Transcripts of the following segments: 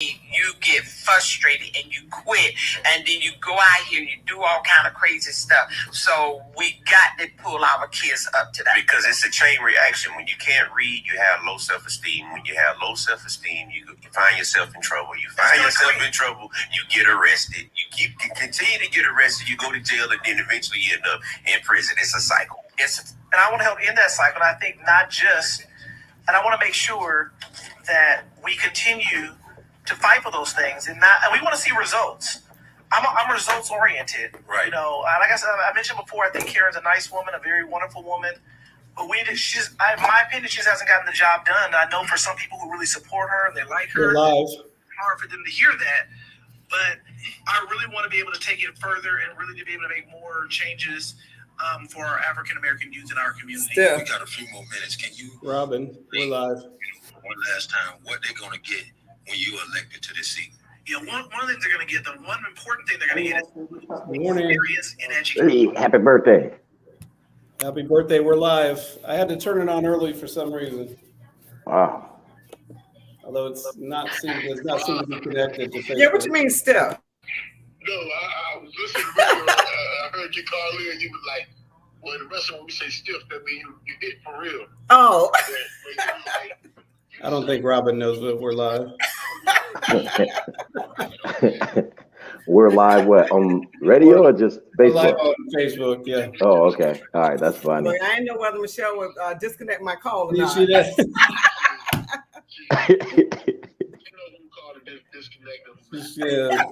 you get frustrated and you quit, and then you go out here and you do all kind of crazy stuff. So we got to pull our kids up to that, because it's a chain reaction. When you can't read, you have low self-esteem. When you have low self-esteem, you find yourself in trouble. You find yourself in trouble, you get arrested. You continue to get arrested, you go to jail, and then eventually you end up in prison. It's a cycle. And I want to help end that cycle. And I think and I want to make sure that we continue to fight for those things, and we want to see results. I'm results oriented, right? You know, like I said, I mentioned before, I think Karen's a nice woman, a very wonderful woman, but in my opinion, she hasn't gotten the job done. I know for some people who really support her and they like her, it's hard for them to hear that. But I really want to be able to take it further and really to be able to make more changes for our African American youth in our community. Yeah. We got a few more minutes. Can you, Robin, we're live. One last time, what they're going to get when you elected to this seat? Yeah, one of the things they're going to get, the one important thing they're going to get is Morning. experience in education. Hey, happy birthday. Happy birthday. We're live. I had to turn it on early for some reason. Wow. Although it's not seem to be connected to Facebook. Yeah, what you mean, Steph? No, I was listening to radio. I heard you call in and you was like, well, the rest of when we say stiff, that means you hit for real. Oh. I don't think Robin knows that we're live. We're live what, on radio or just We're live Facebook? on Facebook, yeah. Oh, okay. All right, that's funny. Well, I didn't know whether Michelle would disconnect my call or You not. see that? Yeah.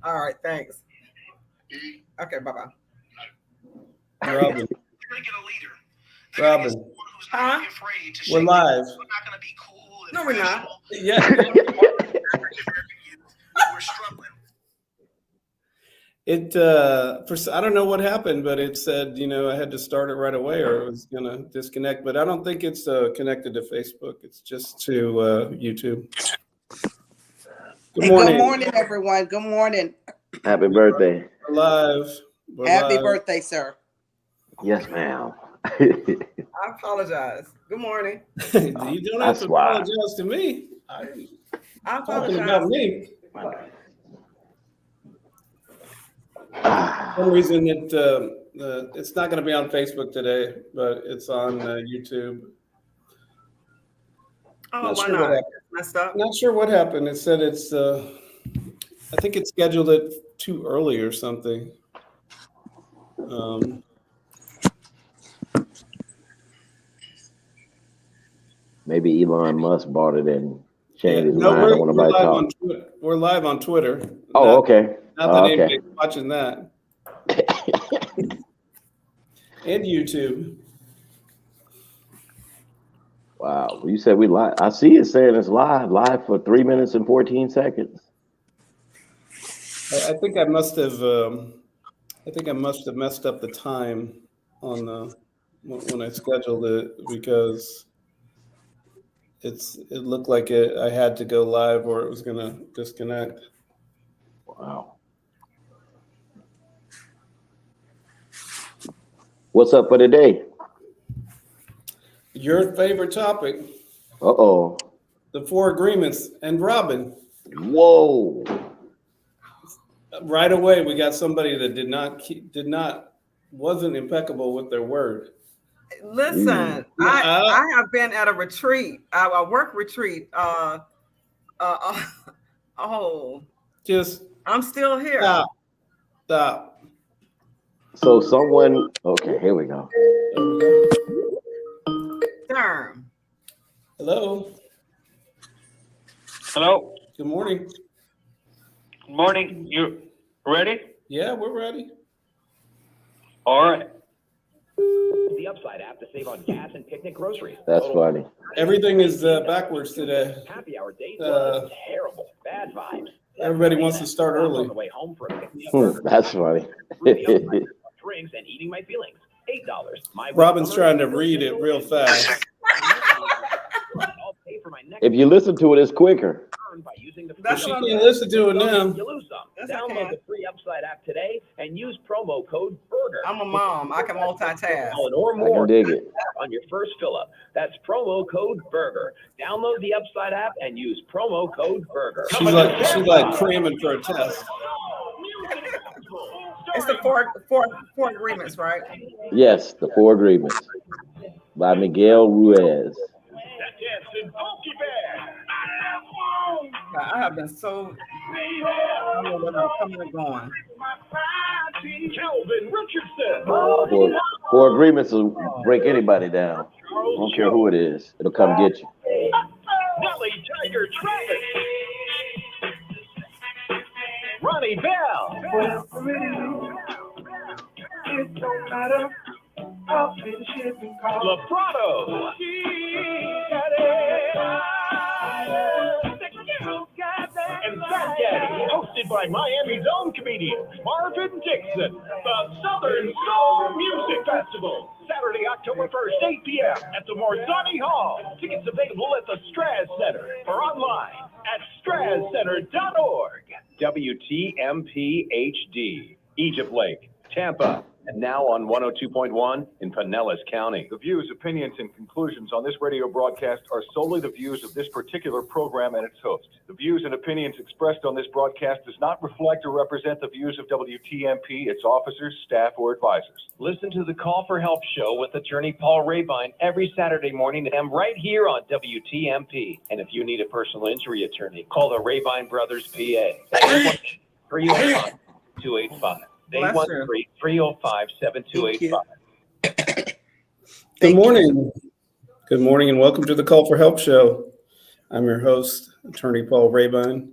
All right, thanks. Okay, bye-bye. Robin. You're going to get a leader. Robin. Who's not afraid to We're live. We're not going to be cool. No, we're not. Yeah. We're struggling. I don't know what happened, but it said, I had to start it right away or it was going to disconnect. But I don't think it's connected to Facebook. It's just to YouTube. Good morning. Good morning, everyone. Good morning. Happy birthday. We're live. Happy birthday, sir. Yes, ma'am. I apologize. Good morning. You don't have That's to why. apologize to me. I Talking apologize. about me. For some reason, it's not going to be on Facebook today, but it's on YouTube. Oh, why not? Messed up. Not sure what happened. It said it's. I think it scheduled it too early or something. Maybe Elon Musk bought it and changed his No, mind. I don't want nobody to talk. we're live on Twitter. Oh, okay. Not that Okay. anybody's watching that. And YouTube. Wow. Well, you said we live. I see it saying it's live for 3 minutes and 14 seconds. I think I must have. Messed up the time on the when I scheduled it because it looked like I had to go live or it was going to disconnect. Wow. What's up for today? Your favorite topic, Uh-oh. the 4 agreements, and Robin. Whoa. Right away, we got somebody that wasn't impeccable with their word. Listen, I have been at a retreat, a work retreat. Just I'm still here. stop. So someone, okay, here we go. There we go. Darn. Hello. Hello. Good morning. Good morning. You ready? Yeah, we're ready. All right. The Upside app to save on gas and picnic groceries. That's funny. Everything is backwards today. Happy hour date was terrible. Bad vibes. Everybody wants to start On early. the way home for a pick-me-up That's funny. drinks and eating my feelings. $8. My Robin's trying to read it real fast. I'll pay for my next If you listen to it, it's quicker. by using the That's She what can't listen to it now. You lose some. Yes, I Download can. the free Upside app today and use promo code BURGER. I'm a mom. I can multitask. Or I more can dig it. on your first fill up. That's promo code BURGER. Download the Upside app and use promo code BURGER. She's like cramming for a test. It's the four agreements, right? Yes, the 4 Agreements by Miguel Ruiz. I have been so. I don't know whether I'm coming or going. Calvin Richardson. 4 Agreements will break anybody down. I don't care who it is. It'll come get you. Nelly Tiger Travis. Ronnie Bell. Lebrato. And Fat Daddy, hosted by Miami's own comedian, Marvin Dixon. The Southern Soul Music Festival. Saturday, October 1st, 8 p.m. at the Morzani Hall. Tickets available at the Straz Center or online at strazcenter.org. WTMP HD, Egypt Lake, Tampa, and now on 102.1 in Pinellas County. The views, opinions, and conclusions on this radio broadcast are solely the views of this particular program and its host. The views and opinions expressed on this broadcast does not reflect or represent the views of WTMP, its officers, staff, or advisors. Listen to the Call for Help show with attorney Paul Rebein every Saturday morning at AM right here on WTMP. And if you need a personal injury attorney, call the Rebein Brothers PA. 305-285. 813-305-7285. Good morning. Good morning and welcome to the Call for Help show. I'm your host, attorney Paul Rebein.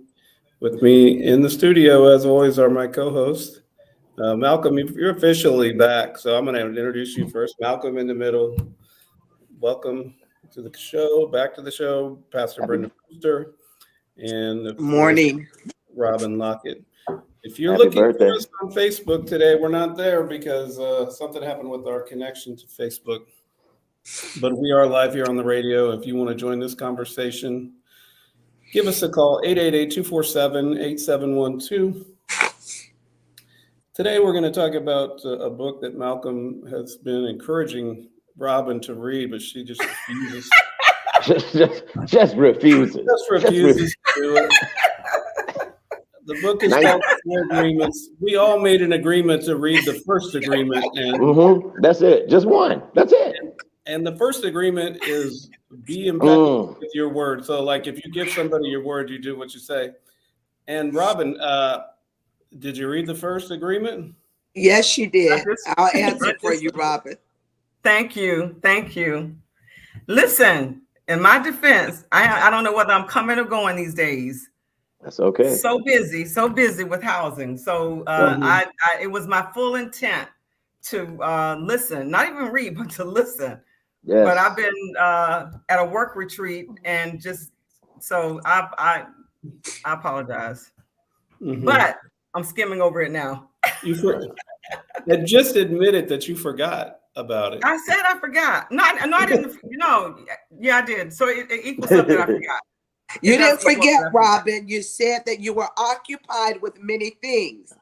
With me in the studio, as always, are my co-hosts. Malcolm, you're officially back, so I'm going to introduce you first. Malcolm in the middle. Welcome to the show, back to the show, Pastor Brenda Fruster, and Morning. Robin Lockett. If you're Happy looking birthday. for us on Facebook today, we're not there because something happened with our connection to Facebook. But we are live here on the radio. If you want to join this conversation, give us a call, 888-247-8712. Today, we're going to talk about a book that Malcolm has been encouraging Robin to read, but she just refuses. just refuses. Just refuses to do it. The book is called 4 Agreements. We all made an agreement to read the first agreement. And That's it. Just one. That's it. And the first agreement is be impeccable with your word. So, like, if you give somebody your word, you do what you say. And Robin, did you read the first agreement? Yes, she did. I'll answer for you, Robin. Thank you. Thank you. Listen, in my defense, I don't know whether I'm coming or going these days. That's okay. So busy with housing. So it was my full intent to listen, not even read, but to listen. Yes. But I've been at a work retreat and just so I apologize. But I'm skimming over it now. I just admitted that you forgot about it. I said I forgot. No, I didn't. No, yeah, I did. So it equals something I forgot. You didn't forget, Robin. You said that you were occupied with many things.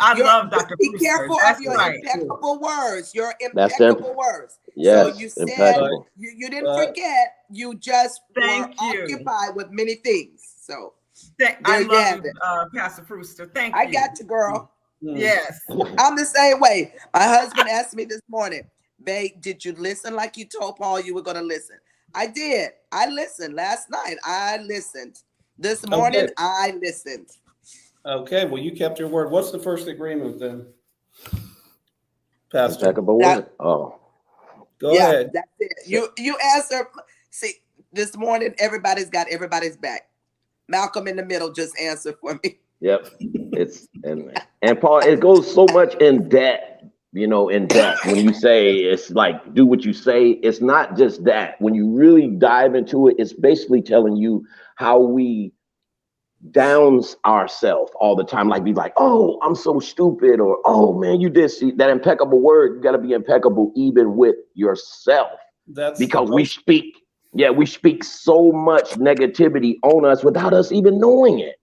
I love Dr. Be Fruster. careful That's of your right. impeccable words. Your impeccable words. Yes, so you said impeccable. you didn't forget. You just were you. occupied with many things. So I love you, Pastor Fruster. Thank you. I got you, girl. Yes. I'm the same way. My husband asked me this morning, babe, did you listen like you told Paul you were going to listen? I did. I listened last night. I listened. This morning, I listened. Okay, well, you kept your word. What's the first agreement then, Pastor? Impeccable word. Oh. Go ahead. That's it. You answer. See, this morning, everybody's got everybody's back. Malcolm in the middle just answered for me. Yep. It's and Paul, it goes so much in depth. In depth, when you say it's like, do what you say, it's not just that. When you really dive into it, it's basically telling you how we downs ourselves all the time. Like, be like, oh, I'm so stupid, or, oh man, you did see that impeccable word. You got to be impeccable even with yourself. That's because we speak Yeah, we speak so much negativity on us without us even knowing it.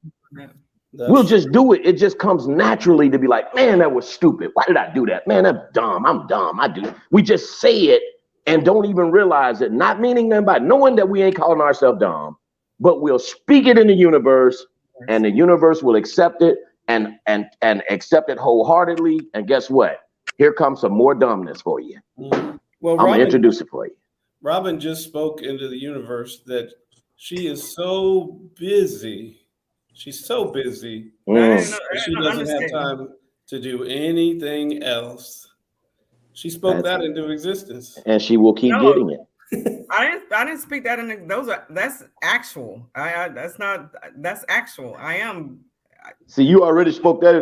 We'll just do it. It just comes naturally to be like, man, that was stupid. Why did I do that? Man, that's dumb. I'm dumb. We just say it and don't even realize it, not meaning nothing by knowing that we ain't calling ourselves dumb, but we'll speak it in the universe and the universe will accept it and accept it wholeheartedly. And guess what? Here comes some more dumbness for you. Well, I'm gonna introduce it for you. Robin just spoke into the universe that she is so busy. She's so busy. She doesn't have time to do anything else. She spoke that into existence. And she will keep getting it. I didn't speak that in that's actual. That's actual. I am. See, you already spoke that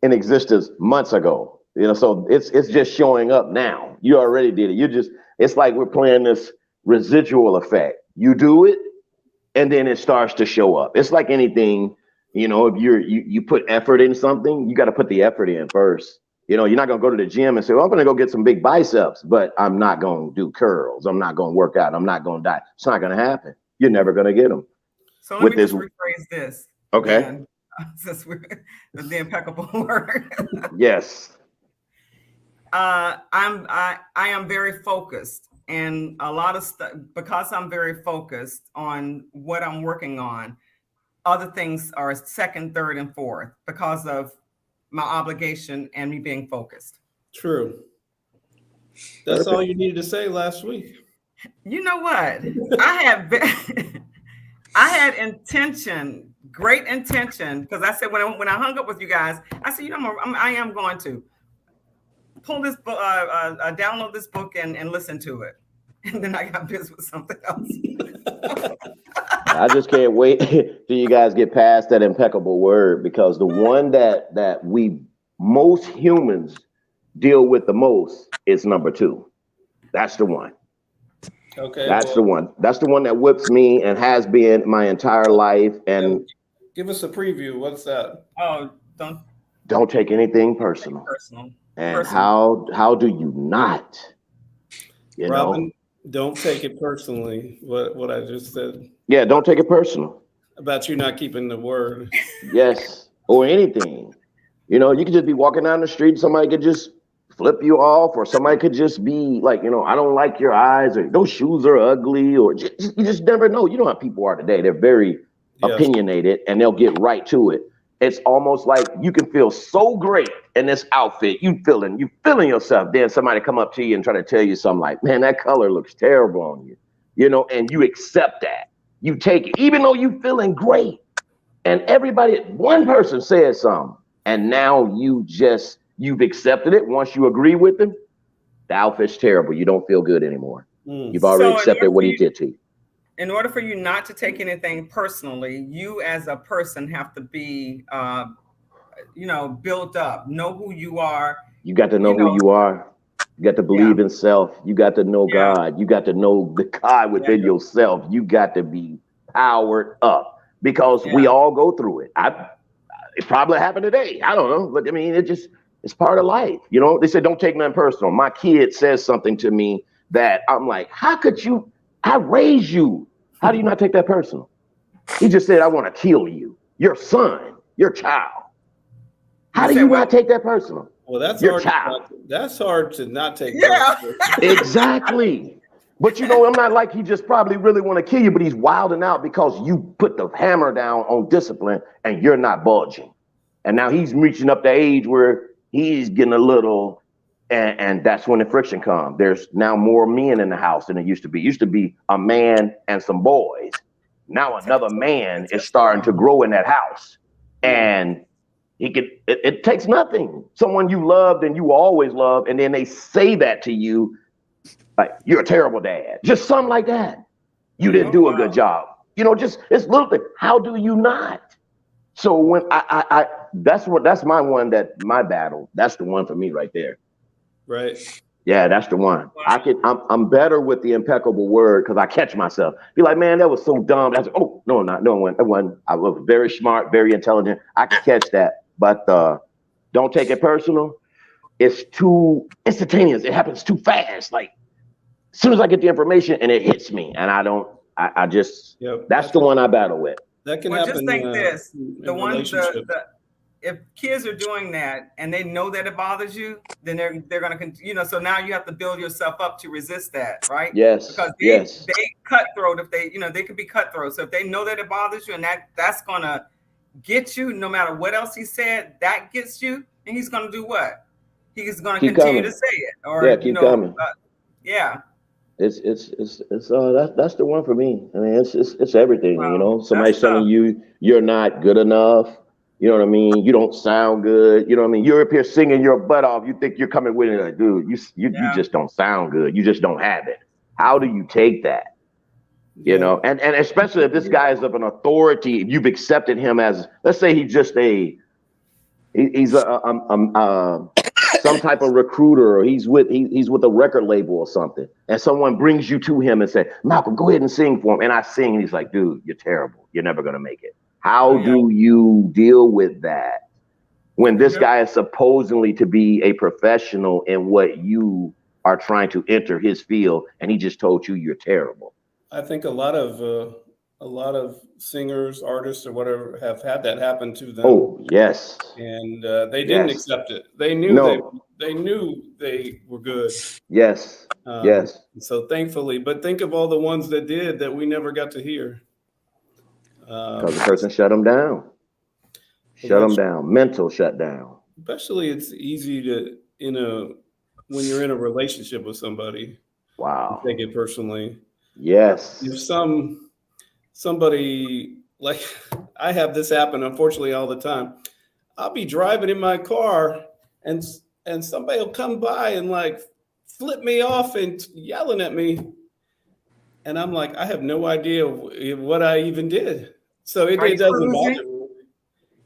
in existence months ago. So it's just showing up now. You already did it. It's like we're playing this residual effect. You do it, and then it starts to show up. It's like anything, if you put effort in something, you got to put the effort in first. You're not going to go to the gym and say, well, I'm going to go get some big biceps, but I'm not going to do curls. I'm not going to work out. I'm not going to diet. It's not going to happen. You're never going to get them. So let me just rephrase this. Okay. Since we're the impeccable word. Yes. I am very focused, and a lot of stuff, because I'm very focused on what I'm working on, other things are second, third, and fourth because of my obligation and me being focused. True. That's all you needed to say last week. You know what? I had intention, great intention, because I said when I hung up with you guys, I said, I am going to pull this book, download this book and listen to it. And then I got busy with something else. I just can't wait till you guys get past that impeccable word, because the one that we most humans deal with the most is number 2. That's the one. Okay. That's the one. That's the one that whips me and has been my entire life. And give us a preview. What's that? Oh, don't take anything personal. And how do you not? Robin, don't take it personally. What I just said. Yeah, don't take it personal. About you not keeping the word. Yes, or anything. You could just be walking down the street, somebody could just flip you off, or somebody could just be like, I don't like your eyes, or those shoes are ugly, or you just never know. You know how people are today. They're very opinionated, and they'll get right to it. It's almost like you can feel so great in this outfit. You feeling yourself. Then somebody come up to you and try to tell you something like, man, that color looks terrible on you. And you accept that. You take it, even though you feeling great. And one person says something, and now you've accepted it. Once you agree with them, the outfit's terrible. You don't feel good anymore. You've already accepted what he did to you. In order for you not to take anything personally, you as a person have to be, built up, know who you are. You got to know who you are. You got to believe in self. You got to know God. You got to know the God within yourself. You got to be powered up, because we all go through it. It probably happened today. I don't know. But I mean, it's part of life. They said, don't take nothing personal. My kid says something to me that I'm like, how could you? I raised you. How do you not take that personal? He just said, I want to kill you. Your son, your child. How do you not take that personal? Well, that's your hard. child. That's hard to not take. Exactly. But I'm not like he just probably really want to kill you, but he's wilding out because you put the hammer down on discipline and you're not budging. And now he's reaching up the age where he's getting a little. And that's when the friction comes. There's now more men in the house than it used to be. It used to be a man and some boys. Now another man is starting to grow in that house. And it takes nothing. Someone you loved and you always loved, and then they say that to you, like, you're a terrible dad. Just something like that. You didn't do a good job. Just it's little thing. How do you not? So when that's my one, my battle. That's the one for me right there. Right. Yeah, that's the one. I'm better with the impeccable word because I catch myself. Be like, man, that was so dumb. That's no, not no one. I was very smart, very intelligent. I can catch that. But don't take it personal. It's too instantaneous. It happens too fast. Like as soon as I get the information and it hits me, and I just, that's the one I battle with. That can Well, happen. just think this: the if kids are doing that and they know that it bothers you, then they're going to, so now you have to build yourself up to resist that, right? Yes. Because they cutthroat if they could be cutthroat. So if they know that it bothers you and that's going to get you, no matter what else he said, that gets you, and he's going to do what? He's going to continue to say it, or keep coming. Yeah. It's that's the one for me. I mean, it's everything. Wow. Somebody's telling you you're not good enough. You know what I mean? You don't sound good. You know what I mean? You're up here singing your butt off. You think you're coming with it, like, dude, you just don't sound good. You just don't have it. How do you take that? You know, and especially if this guy is of an authority, you've accepted him as, let's say he's just he's some type of recruiter, or he's with a record label or something, and someone brings you to him and say, Malcolm, go ahead and sing for him. And I sing, and he's like, dude, you're terrible. You're never gonna make it. How do you deal with that when this guy is supposedly to be a professional in what you are trying to enter his field, and he just told you you're terrible? I think a lot of singers, artists, or whatever have had that happen to them. Oh, yes. And they didn't accept it. They knew they knew they were good. Yes. Yes. So thankfully, but think of all the ones that did that we never got to hear. Because the person shut them down. Shut them down. Mental shutdown. Especially, it's easy to, when you're in a relationship with somebody. Wow. Take it personally. Yes. If somebody, like, I have this happen, unfortunately, all the time. I'll be driving in my car and somebody will come by and like flip me off and yelling at me. And I'm like, I have no idea what I even did. So it doesn't bother me.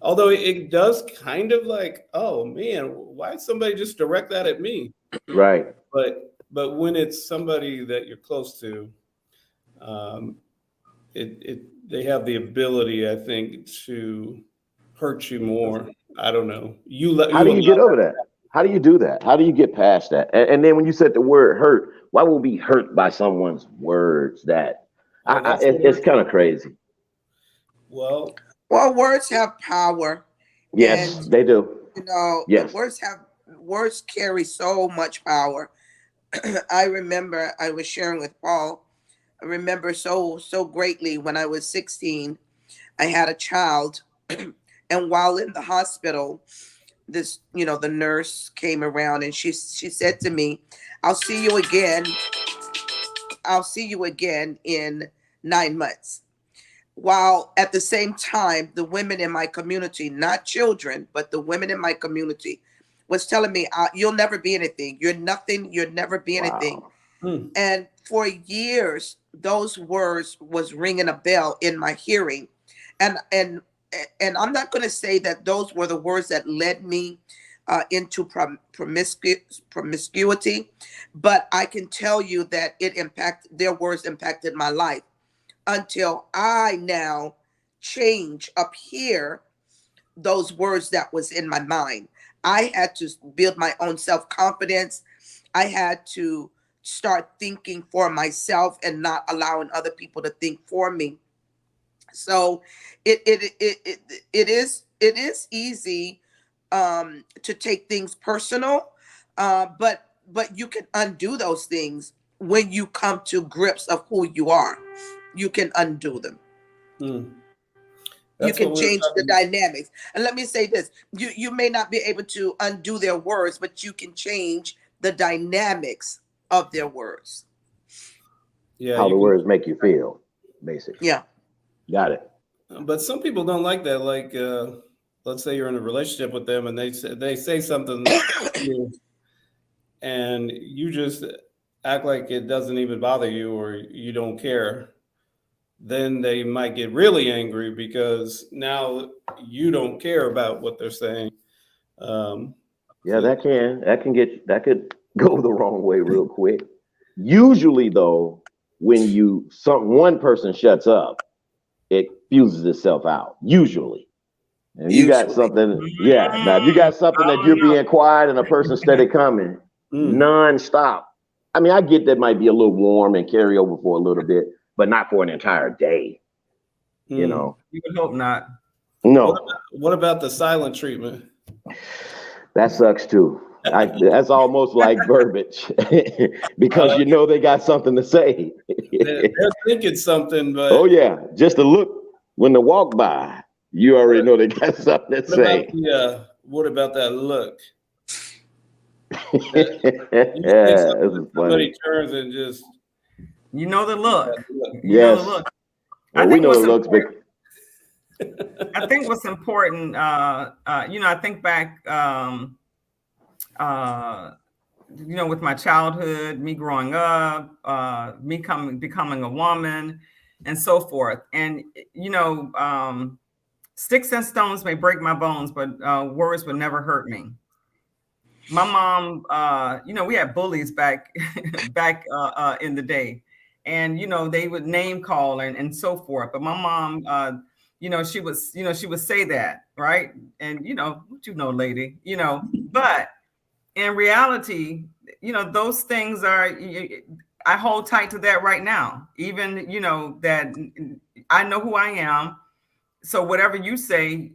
Although it does kind of like, oh man, why did somebody just direct that at me? Right. But when it's somebody that you're close to, they have the ability, I think, to hurt you more. I don't know. How do you get over that? How do you do that? How do you get past that? And then when you said the word hurt, why would we be hurt by someone's words? It's kind of crazy. Well, words have power. Yes, they do. Yes. Words carry so much power. I remember I was sharing with Paul. I remember so greatly when I was 16, I had a child, and while in the hospital, the nurse came around and she said to me, I'll see you again in 9 months. While at the same time, the women in my community, not children, but the women in my community was telling me, you'll never be anything. You're nothing. You'll never be anything. Wow. And for years, those words was ringing a bell in my hearing. And I'm not going to say that those were the words that led me into promiscuity, but I can tell you that their words impacted my life until I now change up here those words that was in my mind. I had to build my own self-confidence. I had to start thinking for myself and not allowing other people to think for me. So it is easy to take things personal, but you can undo those things when you come to grips of who you are. You can undo them. You can change the dynamics. And let me say this: you may not be able to undo their words, but you can change the dynamics of their words. Yeah, how the words make you feel, basically. Yeah. Got it. But some people don't like that. Like, let's say you're in a relationship with them and they say something and you just act like it doesn't even bother you or you don't care. Then they might get really angry because now you don't care about what they're saying. Yeah, that could go the wrong way real quick. Usually, though, when one person shuts up, it fuses itself out. Usually, and you got something. Yeah, now if you got something that you're being quiet and a person steady coming nonstop, I mean, I get that might be a little warm and carry over for a little bit, but not for an entire day. You know. You would hope not. No. What about the silent treatment? That sucks too. That's almost like verbiage because you know they got something to say. They're thinking something, but oh yeah, just a look when they walk by, you already know they got something to say. What about that look? Somebody turns and just you know the look. Yes, know the look. well, we know the looks, but I think what's important, I think back, with my childhood, me growing up, me becoming a woman, and so forth. And sticks and stones may break my bones, but words would never hurt me. My mom, we had bullies back in the day, and they would name call and so forth. But my mom, she would say that, right? And lady, but in reality, those things are, I hold tight to that right now. Even, that I know who I am. So whatever you say,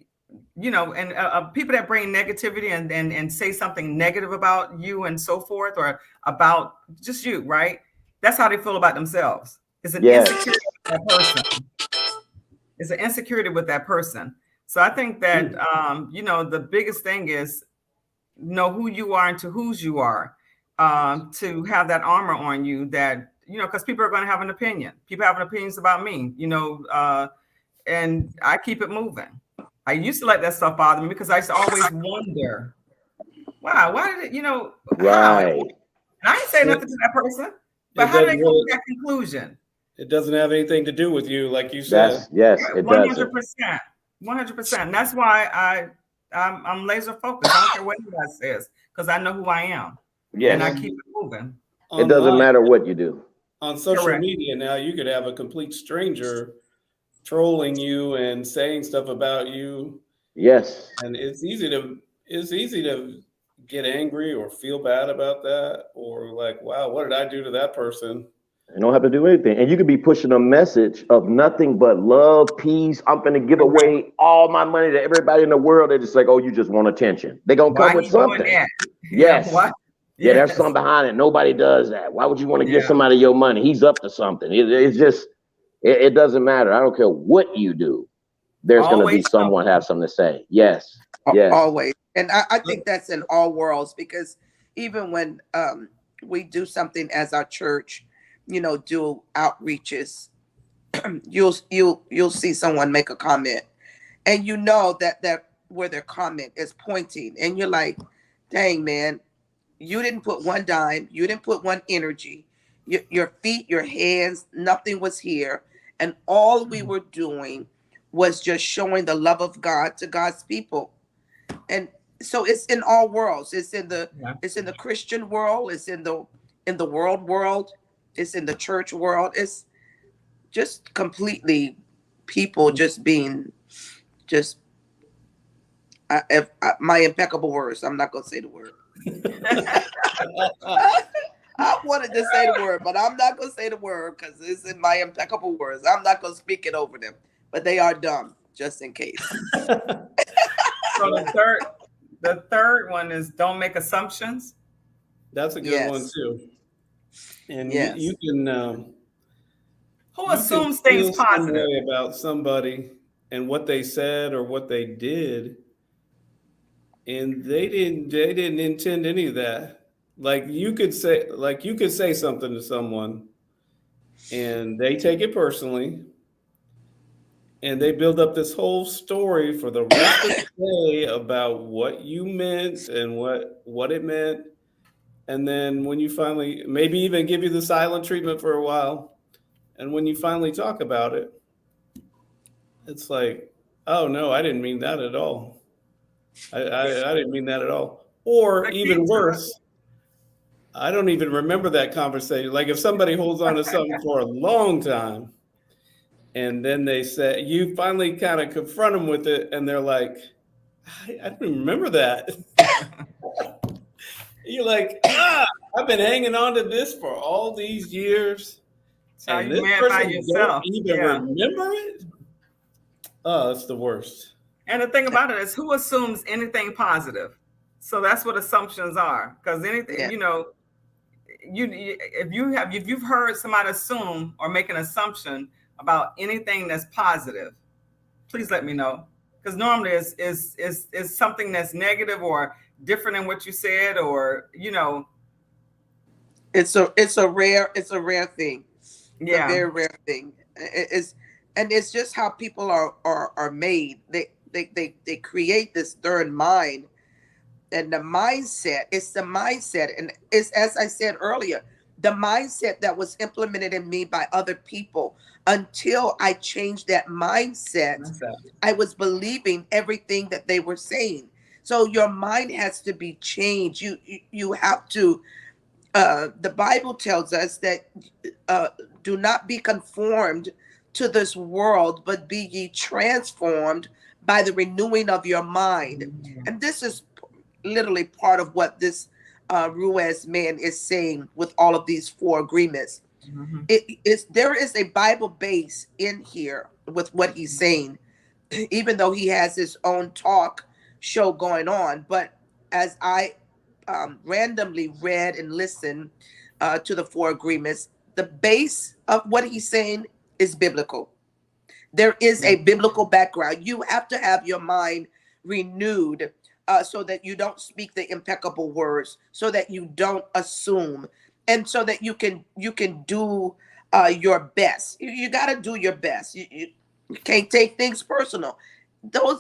and people that bring negativity and say something negative about you and so forth, or about just you, right? That's how they feel about themselves. It's an insecurity with that person. It's an insecurity with that person. So I think that, the biggest thing is know who you are and to whose you are, to have that armor on you that, because people are going to have an opinion. People have opinions about me, and I keep it moving. I used to let that stuff bother me because I used to always wonder, wow, why did it, right. And I didn't say nothing to that person, but how did they come to that conclusion? It doesn't have anything to do with you, like you said. Yes, it 100%. 100%. And that's why I'm laser focused. I don't care what anybody says, because I know who I am. Yes. And I keep it moving. It doesn't matter what you do. On social media now, you could have a complete stranger trolling you and saying stuff about you. Yes. And it's easy to get angry or feel bad about that, or like, wow, what did I do to that person? You don't have to do anything. And you could be pushing a message of nothing but love, peace. I'm going to give away all my money to everybody in the world. They're just like, oh, you just want attention. They're going to come with something. Yes. Yeah, there's something behind it. Nobody does that. Why would you want to give somebody your money? He's up to something. It's just, it doesn't matter. I don't care what you do. There's going to be someone have something to say. Yes. Yes. Always. And I think that's in all worlds, because even when we do something as our church, do outreaches, you'll see someone make a comment, and that where their comment is pointing, and you're like, dang, man, you didn't put one dime, you didn't put one energy, your feet, your hands, nothing was here, and all we were doing was just showing the love of God to God's people. And so it's in all worlds. It's in the Christian world, it's in the world, it's in the church world. It's just completely people just being my impeccable words. I'm not going to say the word. I wanted to say the word, but I'm not going to say the word because it's in my impeccable words. I'm not going to speak it over them, but they are dumb, just in case. So the third one is don't make assumptions. That's a good one too. And you can who assumes things positive about somebody and what they said or what they did, and they didn't intend any of that. Like you could say something to someone and they take it personally, and they build up this whole story for the rest of the day about what you meant and what it meant. And then when you finally, maybe even give you the silent treatment for a while, and when you finally talk about it, it's like, oh no, I didn't mean that at all. I didn't mean that at all. Or even worse, I don't even remember that conversation. Like if somebody holds on to something for a long time, and then they say, you finally kind of confront them with it, and they're like, I don't remember that. You're like, I've been hanging on to this for all these years, Are and you this mad by person yourself? don't even Yeah. remember it. Oh, that's the worst. And the thing about it is, who assumes anything positive? So that's what assumptions are. Because anything, Yeah. you know, if you've heard somebody assume or make an assumption about anything that's positive, please let me know. Because normally it's something that's negative or different than what you said, or you know. It's a rare thing. It's a Yeah. very rare thing. It's just how people are made. They create this third mind, and the mindset. It's the mindset, and it's, as I said earlier, the mindset that was implemented in me by other people. Until I changed that mindset, I was believing everything that they were saying. So your mind has to be changed. You have to. The Bible tells us that do not be conformed to this world, but be ye transformed by the renewing of your mind. And this is literally part of what this Ruiz man is saying with all of these 4 agreements. There is a Bible base in here with what he's saying, even though he has his own talk show going on. But as I randomly read and listened to the 4 agreements, the base of what he's saying is biblical. There is a biblical background. You have to have your mind renewed so that you don't speak the impeccable words, so that you don't assume, and so that you can do your best. You got to do your best. You can't take things personal.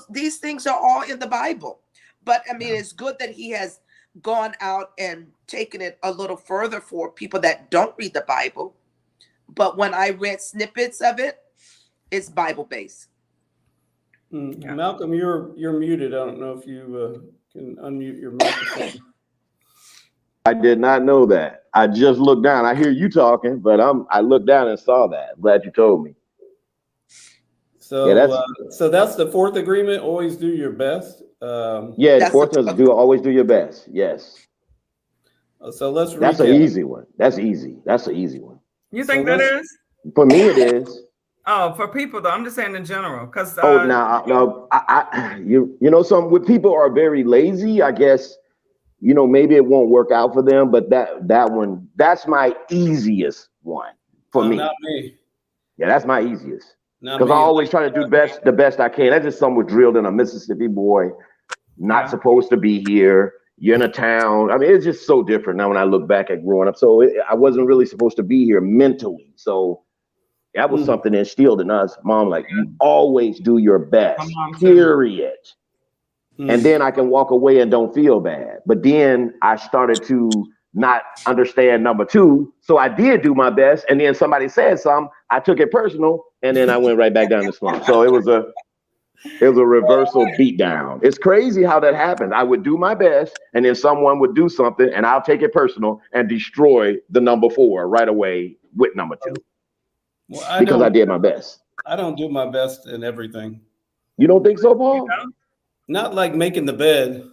These things are all in the Bible. But I mean, it's good that he has gone out and taken it a little further for people that don't read the Bible. But when I read snippets of it, it's Bible based. Malcolm, you're muted. I don't know if you can unmute your microphone. I did not know that. I just looked down. I hear you talking, but I looked down and saw that. I'm glad you told me. So, so that's the 4th agreement. Always do your best. The 4th is always do your best. Yes. So let's recap. That's an easy one. That's easy. That's an easy one. You think that is? For me, it is. Oh, for people though, I'm just saying in general, because you know, some with people are very lazy. I guess, you know, maybe it won't work out for them, but that one, that's my easiest one for me. Not me. Yeah, that's my easiest. Because I always try to do the best I can. That's just something was drilled in a Mississippi boy, not supposed to be here. You're in a town. I mean, it's just so different now when I look back at growing up. So I wasn't really supposed to be here mentally. So that was something instilled in us. Mom, like, you always do your best, period. And then I can walk away and don't feel bad. But then I started to not understand number 2. So I did do my best. And then somebody said something. I took it personal. And then I went right back down the slump. So it was a reversal beat down. It's crazy how that happens. I would do my best, and then someone would do something, and I'll take it personal and destroy the number 4 right away with number 2. Well, because I did my best. I don't do my best in everything. You don't think so, Paul? Not like making the bed.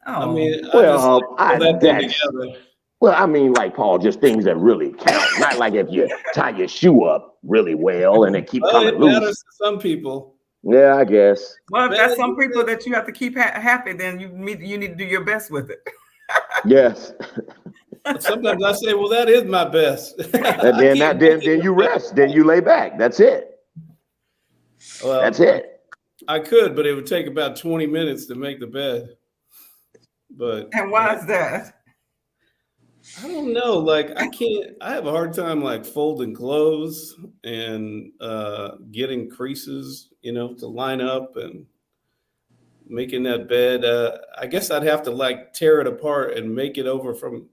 Oh. I mean, I mean, like, Paul, just things that really count. Not like if you tie your shoe up really well and then keep coming loose. Matters to some people. Yeah, I guess. Well, if that's some people that you have to keep happy, then you need to do your best with it. Yes. Sometimes I say, well, that is my best. And then you rest. Then you lay back. That's it. Well, that's it. I could, but it would take about 20 minutes to make the bed. And why is that? I don't know. Like, I have a hard time like folding clothes and getting creases, you know, to line up and making that bed. I guess I'd have to like tear it apart and make it over from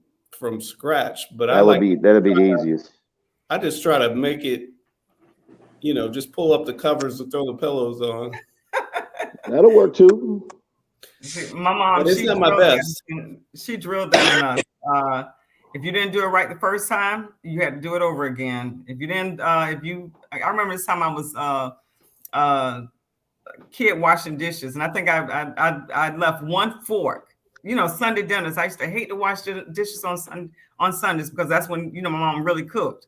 scratch. But that'd be the easiest. I just try to make it, you know, just pull up the covers and throw the pillows on. That'll work too. My mom, but it's not my best. She drilled that in us. If you didn't do it right the first time, you had to do it over again. If you didn't, I remember this time I was kid washing dishes, and I think I left one fork Sunday dinners. I used to hate to wash the dishes on Sundays because that's when, my mom really cooked.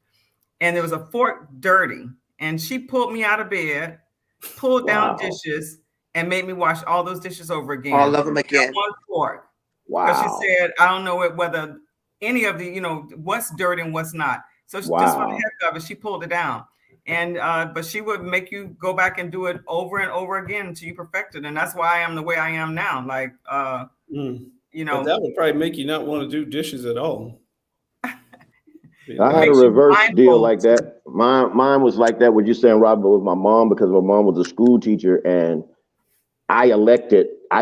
And there was a fork dirty. And she pulled me out of bed, pulled down dishes, and made me wash all those dishes over again. All of them again. One fork. Wow. Because she said, I don't know whether any of the, what's dirty and what's not. So just for the heck of it, she pulled it down. And but she would make you go back and do it over and over again until you perfect it. And that's why I am the way I am now. Like, But that would probably make you not want to do dishes at all. I had a reverse deal like that. Mine was like that. What you're saying, Robert, with my mom, because my mom was a school teacher, and I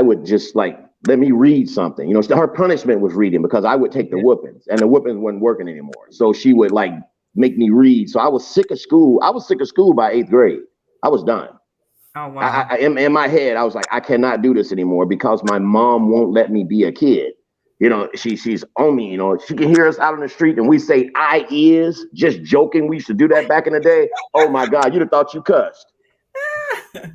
would just like, let me read something. Her punishment was reading because I would take the whoopings, and the whoopings weren't working anymore. So she would like make me read. So I was sick of school. I was sick of school by 8th grade. I was done. Oh wow! In my head, I was like, I cannot do this anymore because my mom won't let me be a kid. She's on me. She can hear us out on the street and we say "I is," just joking. We used to do that back in the day. Oh my God, you'd have thought you cussed.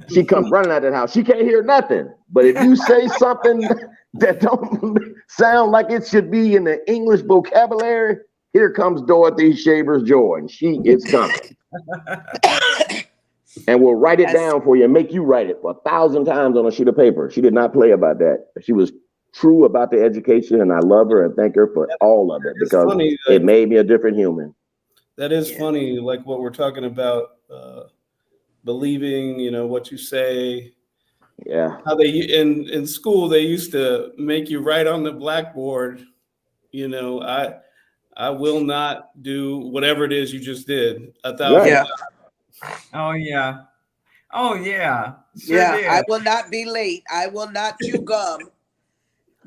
She comes running out of the house. She can't hear nothing. But if you say something that don't sound like it should be in the English vocabulary, here comes Dorothy Shaver's Joy, and she is coming. And we'll write it down for you and make you write it 1,000 times on a sheet of paper. She did not play about that. She was true about the education, and I love her and thank her for all of it because it made me a different human. That is funny, like what we're talking about, believing, what you say. Yeah. How they in school they used to make you write on the blackboard, I will not do whatever it is you just did 1,000 times. Oh yeah. Oh yeah. Sure did. I will not be late. I will not chew gum.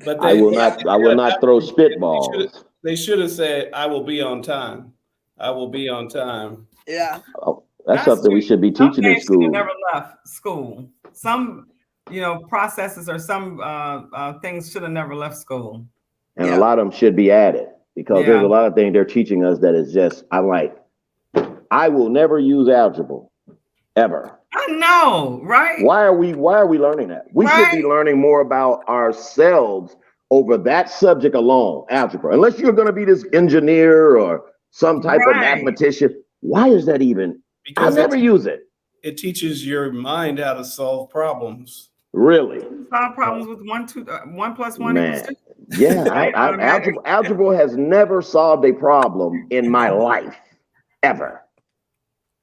But I will not throw spitballs. They should have said, "I will be on time. I will be on time." Yeah. Oh, that's something we should be teaching in school. Never left school. Some, processes or some things should have never left school. And a lot of them should be added because there's a lot of things they're teaching us that is just, I'm like, I will never use algebra ever. I know, right? Why are we learning that? We should be learning more about ourselves over that subject alone, algebra. Unless you're going to be this engineer or some type of mathematician. Why is that even? Because I never use it. It teaches your mind how to solve problems. Really? Solve problems with 1 plus 1 equals 2. Yeah, algebra has never solved a problem in my life, ever.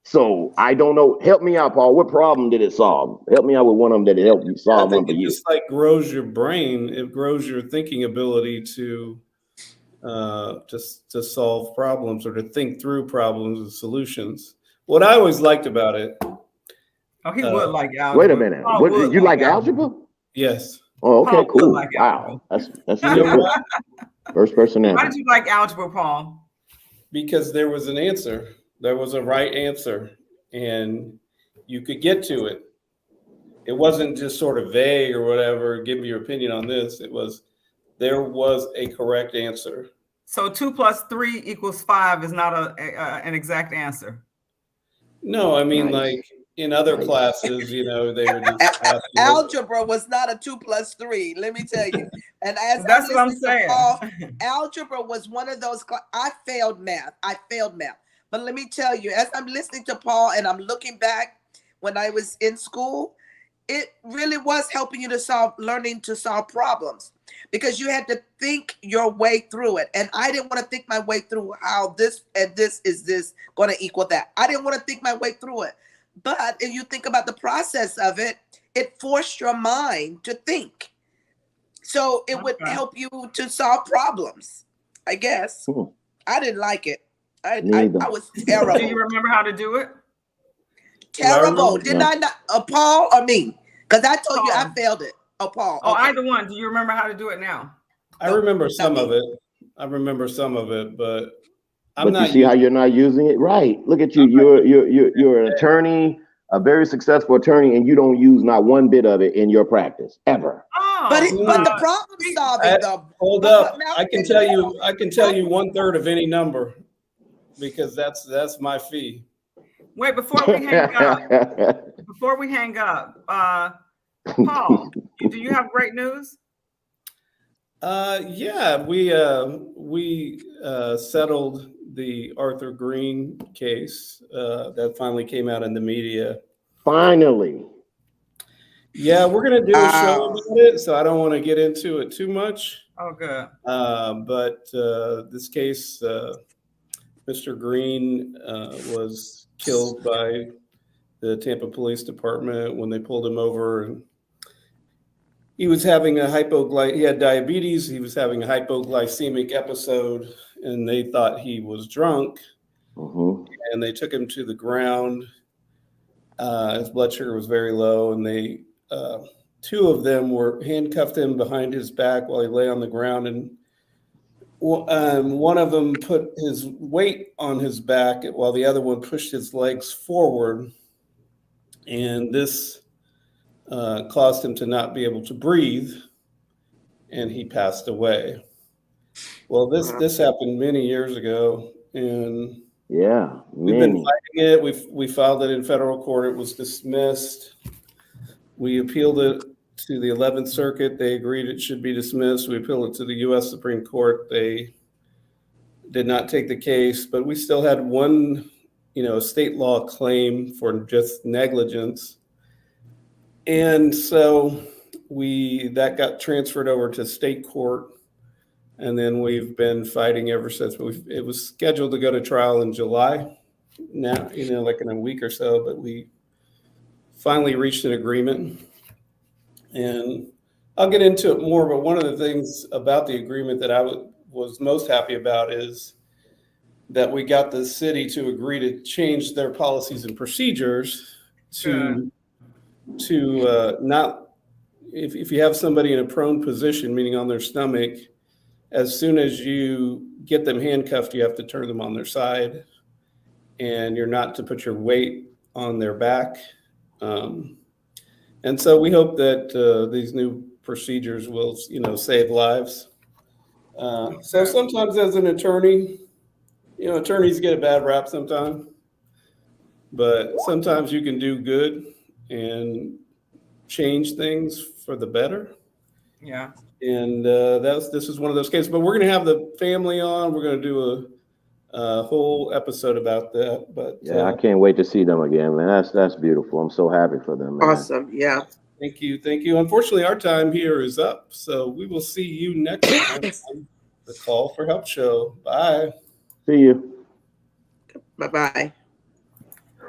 So I don't know. Help me out, Paul. What problem did it solve? Help me out with one of them that it helped you solve one for you. Just like grows your brain, it grows your thinking ability to solve problems or to think through problems and solutions. What I always liked about it. Oh, he would like algebra. Wait a minute. What, did you like algebra? Yes. Oh, okay, cool. Like wow, that's first person answer. Why did you like algebra, Paul? Because there was an answer. There was a right answer, and you could get to it. It wasn't just sort of vague or whatever. Give me your opinion on this. There was a correct answer. So 2 plus 3 equals 5 is not an exact answer. No, I mean like in other classes, they were just algebra was not a 2 plus 3. Let me tell you. And that's what I'm saying. Paul, algebra was one of those. I failed math. But let me tell you, as I'm listening to Paul and I'm looking back when I was in school, it really was helping you learning to solve problems because you had to think your way through it. And I didn't want to think my way through how this and this is going to equal that. I didn't want to think my way through it. But if you think about the process of it, it forced your mind to think. So it would help you to solve problems, I guess. I didn't like it. I was terrible. Do you remember how to do it? Terrible. Did I not? Paul or me? Because I told you I failed it. Paul. Oh, either one. Do you remember how to do it now? I remember some of it. But I'm not. You see how you're not using it, right? Look at you. You're an attorney, a very successful attorney, and you don't use not one bit of it in your practice ever. Oh, but the problem solving though. Hold up. I can tell you 1/3 of any number. Because that's my fee. Wait, before we hang up, Paul, do you have great news? Yeah, we settled the Arthur Green case that finally came out in the media. Finally. Yeah, we're gonna do a show Wow. about it, so I don't want to get into it too much. Oh, good. But this case, Mr. Green was killed by the Tampa Police Department when they pulled him over, and he was having he had diabetes. He was having a hypoglycemic episode, and they thought he was drunk. And they took him to the ground. His blood sugar was very low, and they two of them were handcuffed him behind his back while he lay on the ground, and one of them put his weight on his back while the other one pushed his legs forward, and this caused him to not be able to breathe, and he passed away. Well, this happened many years ago, and yeah, we've been fighting it. We filed it in federal court. It was dismissed. We appealed it to the 11th Circuit. They agreed it should be dismissed. We appealed it to the U.S. Supreme Court. They did not take the case, but we still had one, state law claim for just negligence. And so that got transferred over to state court, and then we've been fighting ever since. It was scheduled to go to trial in July, now, like in a week or so, but we finally reached an agreement. And I'll get into it more, but one of the things about the agreement that I was most happy about is that we got the city to agree to change their policies and procedures to not, if you have somebody in a prone position, meaning on their stomach, as soon as you get them handcuffed, you have to turn them on their side, and you're not to put your weight on their back. And so we hope that these new procedures will, save lives. So sometimes as an attorney, attorneys get a bad rap sometimes, but sometimes you can do good and change things for the better. Yeah. And this is one of those cases, but we're going to have the family on. We're going to do a whole episode about that. But yeah, I can't wait to see them again, man. That's beautiful. I'm so happy for them, man. Awesome. Yeah. Thank you. Unfortunately, our time here is up, so we will see you next time on the Call for Help show. Bye. See you. Bye-bye.